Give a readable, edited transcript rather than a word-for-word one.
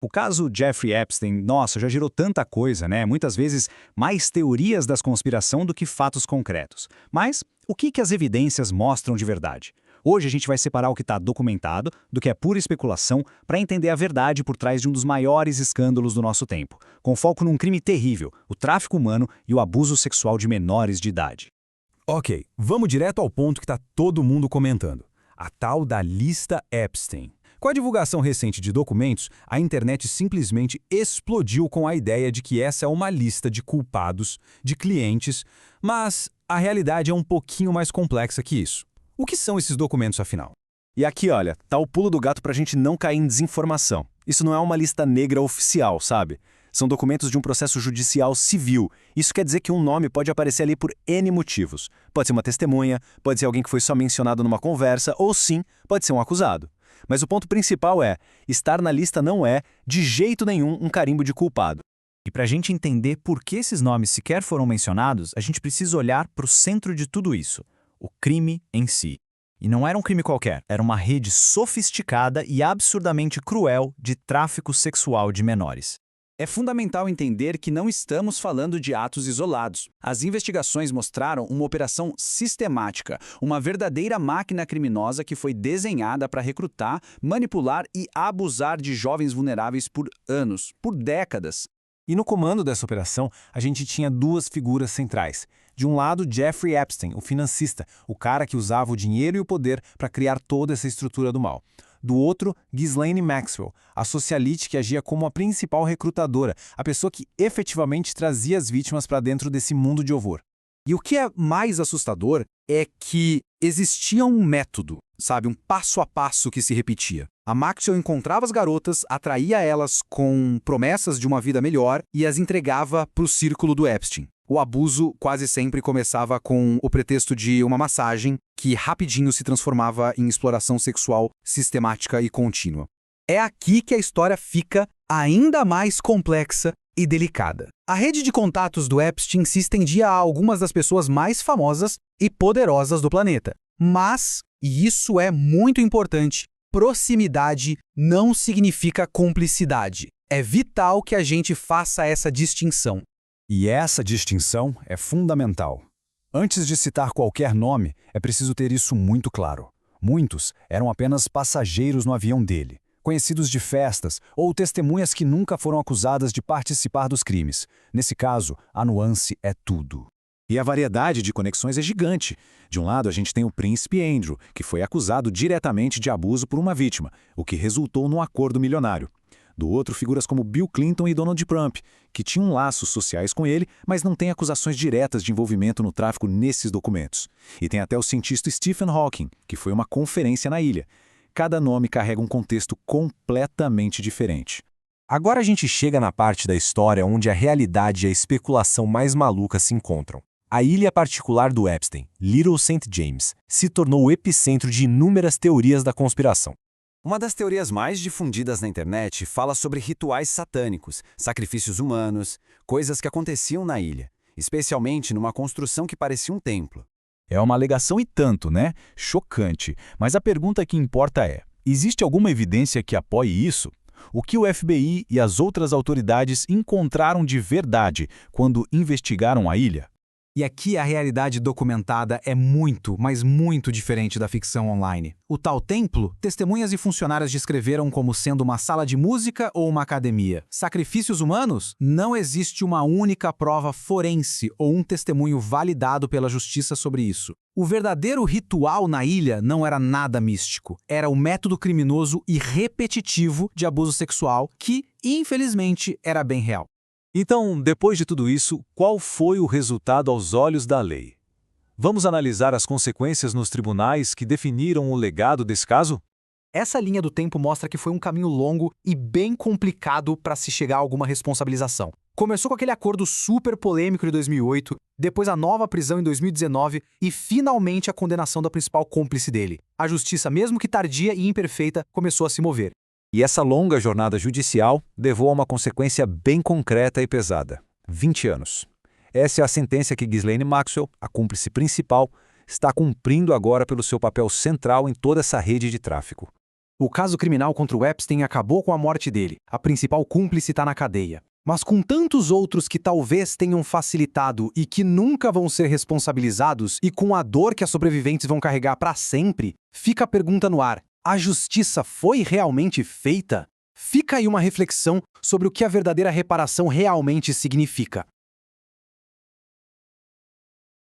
O caso Jeffrey Epstein, nossa, já gerou tanta coisa, né? Muitas vezes mais teorias da conspiração do que fatos concretos. Mas o que as evidências mostram de verdade? Hoje a gente vai separar o que está documentado do que é pura especulação para entender a verdade por trás de um dos maiores escândalos do nosso tempo, com foco num crime terrível, o tráfico humano e o abuso sexual de menores de idade. Ok, vamos direto ao ponto que está todo mundo comentando. A tal da lista Epstein. Com a divulgação recente de documentos, a internet simplesmente explodiu com a ideia de que essa é uma lista de culpados, de clientes, mas a realidade é um pouquinho mais complexa que isso. O que são esses documentos, afinal? E aqui, olha, tá o pulo do gato pra gente não cair em desinformação. Isso não é uma lista negra oficial, sabe? São documentos de um processo judicial civil. Isso quer dizer que um nome pode aparecer ali por N motivos. Pode ser uma testemunha, pode ser alguém que foi só mencionado numa conversa, ou sim, pode ser um acusado. Mas o ponto principal é, estar na lista não é, de jeito nenhum, um carimbo de culpado. E para a gente entender por que esses nomes sequer foram mencionados, a gente precisa olhar para o centro de tudo isso, o crime em si. E não era um crime qualquer, era uma rede sofisticada e absurdamente cruel de tráfico sexual de menores. É fundamental entender que não estamos falando de atos isolados. As investigações mostraram uma operação sistemática, uma verdadeira máquina criminosa que foi desenhada para recrutar, manipular e abusar de jovens vulneráveis por anos, por décadas. E no comando dessa operação, a gente tinha duas figuras centrais. De um lado, Jeffrey Epstein, o financista, o cara que usava o dinheiro e o poder para criar toda essa estrutura do mal. Do outro, Ghislaine Maxwell, a socialite que agia como a principal recrutadora, a pessoa que efetivamente trazia as vítimas para dentro desse mundo de horror. E o que é mais assustador é que existia um método, sabe, um passo a passo que se repetia. A Maxwell encontrava as garotas, atraía elas com promessas de uma vida melhor e as entregava para o círculo do Epstein. O abuso quase sempre começava com o pretexto de uma massagem que rapidinho se transformava em exploração sexual sistemática e contínua. É aqui que a história fica ainda mais complexa e delicada. A rede de contatos do Epstein se estendia a algumas das pessoas mais famosas e poderosas do planeta. Mas, e isso é muito importante, proximidade não significa cumplicidade. É vital que a gente faça essa distinção. E essa distinção é fundamental. Antes de citar qualquer nome, é preciso ter isso muito claro. Muitos eram apenas passageiros no avião dele, conhecidos de festas ou testemunhas que nunca foram acusadas de participar dos crimes. Nesse caso, a nuance é tudo. E a variedade de conexões é gigante. De um lado, a gente tem o príncipe Andrew, que foi acusado diretamente de abuso por uma vítima, o que resultou num acordo milionário. Do outro, figuras como Bill Clinton e Donald Trump, que tinham laços sociais com ele, mas não têm acusações diretas de envolvimento no tráfico nesses documentos. E tem até o cientista Stephen Hawking, que foi a uma conferência na ilha. Cada nome carrega um contexto completamente diferente. Agora a gente chega na parte da história onde a realidade e a especulação mais maluca se encontram. A ilha particular do Epstein, Little St. James, se tornou o epicentro de inúmeras teorias da conspiração. Uma das teorias mais difundidas na internet fala sobre rituais satânicos, sacrifícios humanos, coisas que aconteciam na ilha, especialmente numa construção que parecia um templo. É uma alegação e tanto, né? Chocante. Mas a pergunta que importa é, existe alguma evidência que apoie isso? O que o FBI e as outras autoridades encontraram de verdade quando investigaram a ilha? E aqui a realidade documentada é muito, mas muito diferente da ficção online. O tal templo, testemunhas e funcionárias descreveram como sendo uma sala de música ou uma academia. Sacrifícios humanos? Não existe uma única prova forense ou um testemunho validado pela justiça sobre isso. O verdadeiro ritual na ilha não era nada místico. Era o método criminoso e repetitivo de abuso sexual que, infelizmente, era bem real. Então, depois de tudo isso, qual foi o resultado aos olhos da lei? Vamos analisar as consequências nos tribunais que definiram o legado desse caso? Essa linha do tempo mostra que foi um caminho longo e bem complicado para se chegar a alguma responsabilização. Começou com aquele acordo super polêmico de 2008, depois a nova prisão em 2019 e, finalmente, a condenação da principal cúmplice dele. A justiça, mesmo que tardia e imperfeita, começou a se mover. E essa longa jornada judicial levou a uma consequência bem concreta e pesada: 20 anos. Essa é a sentença que Ghislaine Maxwell, a cúmplice principal, está cumprindo agora pelo seu papel central em toda essa rede de tráfico. O caso criminal contra o Epstein acabou com a morte dele. A principal cúmplice está na cadeia. Mas com tantos outros que talvez tenham facilitado e que nunca vão ser responsabilizados, e com a dor que as sobreviventes vão carregar para sempre, fica a pergunta no ar: a justiça foi realmente feita? Fica aí uma reflexão sobre o que a verdadeira reparação realmente significa.